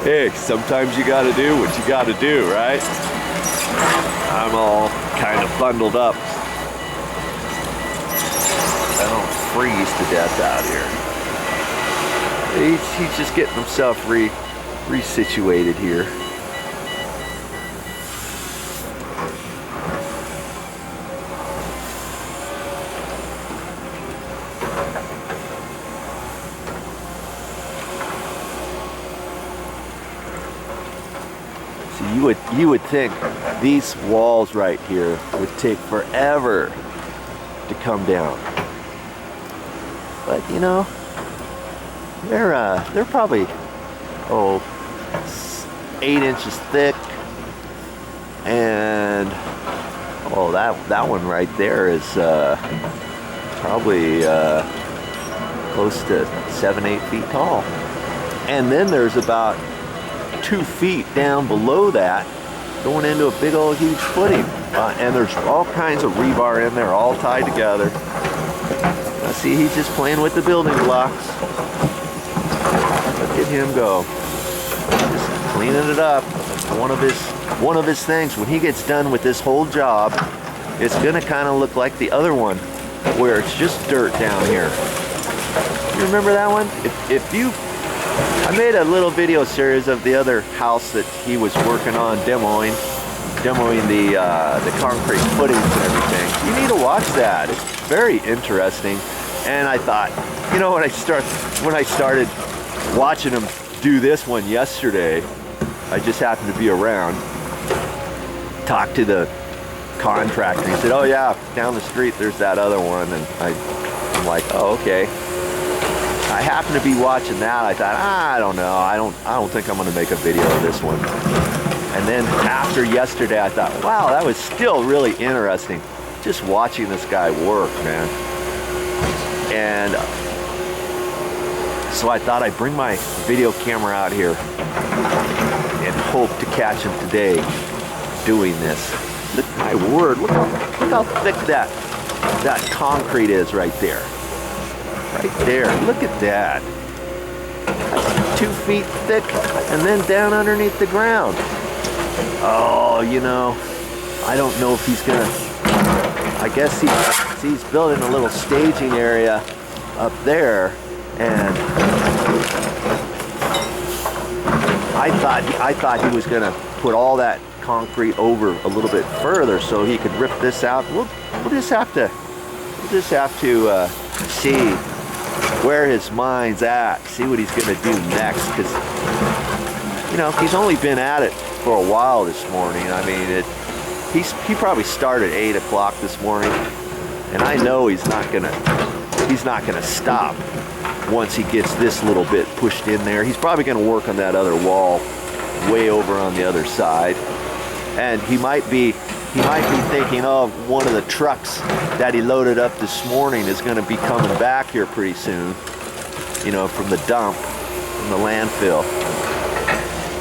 Hey, sometimes you gotta do what you gotta do, right? I'm all kind of bundled up. I don't freeze to death out here. He's just getting himself resituated here. You would think these walls right here would take forever to come down, but you know, they're probably 8 inches thick, and that one right there is probably close to 7-8 feet tall, and then there's about 2 feet down below that going into a big old huge footing, and there's all kinds of rebar in there all tied together. Now see, he's just playing with the building blocks. Look at him go, just cleaning it up. One of his things, when he gets done with this whole job, it's gonna kind of look like the other one where it's just dirt down here. You remember that one? I made a little video series of the other house that he was working on demoing the concrete footings and everything. You need to watch that. It's very interesting. And I thought, you know, when I started watching him do this one yesterday, I just happened to be around, talked to the contractor. He said, "Oh yeah, down the street there's that other one," and I'm like, "Oh, okay." I happened to be watching that. I thought, I don't know. I don't think I'm going to make a video of this one. And then after yesterday, I thought, wow, that was still really interesting. Just watching this guy work, man. And so I thought I'd bring my video camera out here and hope to catch him today doing this. Look, my word, look how thick that concrete is right there. Right there, look at that. That's 2 feet thick and then down underneath the ground. Oh, you know, I don't know if he's gonna, I guess he's building a little staging area up there, and I thought he was gonna put all that concrete over a little bit further so he could rip this out. We'll just have to see where his mind's at, see what he's gonna do next, because you know, he's only been at it for a while this morning. I mean, he probably started 8 o'clock this morning, and I know he's not gonna stop once he gets this little bit pushed in there. He's probably gonna work on that other wall way over on the other side, and he might be thinking, oh, one of the trucks that he loaded up this morning is going to be coming back here pretty soon, you know, from the dump, from the landfill.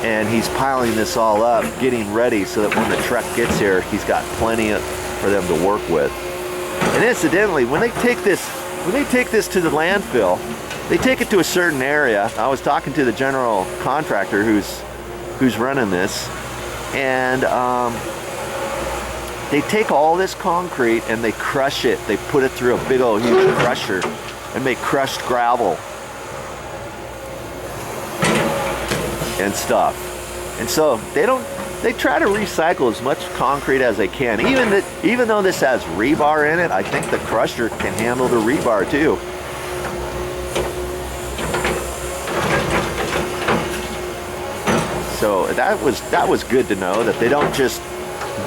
And he's piling this all up, getting ready so that when the truck gets here, he's got plenty for them to work with. And incidentally, when they take this to the landfill, they take it to a certain area. I was talking to the general contractor who's running this, and they take all this concrete and they crush it. They put it through a big old huge crusher and make crushed gravel and stuff. And so they try to recycle as much concrete as they can. Even though this has rebar in it, I think the crusher can handle the rebar too. So that was good to know that they don't just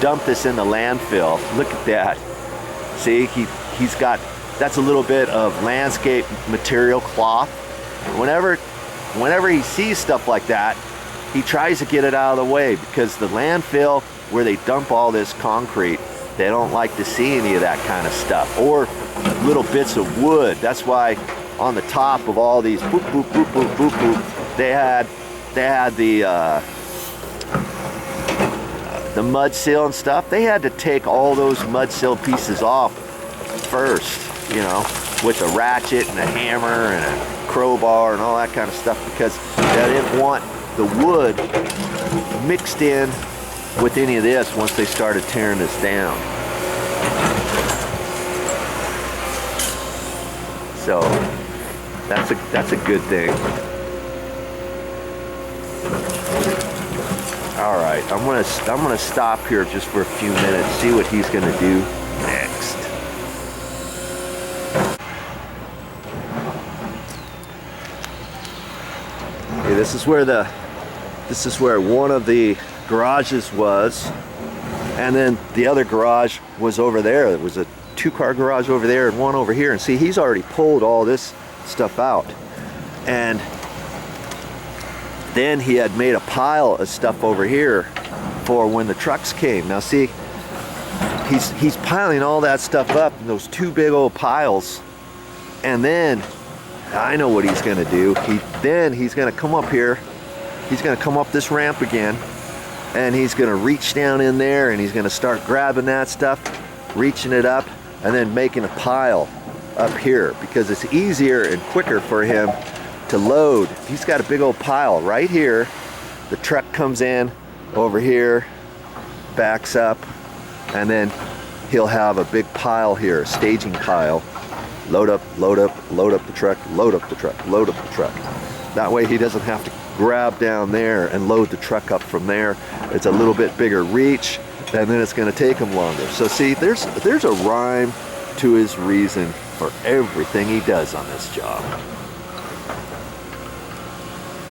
dump this in the landfill. Look at that. See, he's got, that's a little bit of landscape material cloth. Whenever he sees stuff like that, he tries to get it out of the way, because the landfill where they dump all this concrete, they don't like to see any of that kind of stuff, or little bits of wood. That's why on the top of all these boop boop boop boop boop boop, they had the mud seal and stuff. They had to take all those mud seal pieces off first, you know, with a ratchet and a hammer and a crowbar and all that kind of stuff, because they the wood mixed in with any of this once they started tearing this down. So that's a good thing. All right, I'm gonna stop here just for a few minutes, see what he's gonna do next. Okay, this is where one of the garages was, and then the other garage was over there. There was a 2-car garage over there and one over here, and see, he's already pulled all this stuff out, and then he had made a pile of stuff over here for when the trucks came. Now see, he's piling all that stuff up in those 2 big old piles, and then I know what he's gonna do. He's gonna come up here, he's gonna come up this ramp again, and he's gonna reach down in there and he's gonna start grabbing that stuff, reaching it up, and then making a pile up here, because it's easier and quicker for him to load. He's got a big old pile right here. The truck comes in over here, backs up, and then he'll have a big pile here, a staging pile. Load up, load up, load up the truck, load up the truck, load up the truck. That way he doesn't have to grab down there and load the truck up from there. It's a little bit bigger reach, and then it's going to take him longer. So see, there's a rhyme to his reason for everything he does on this job.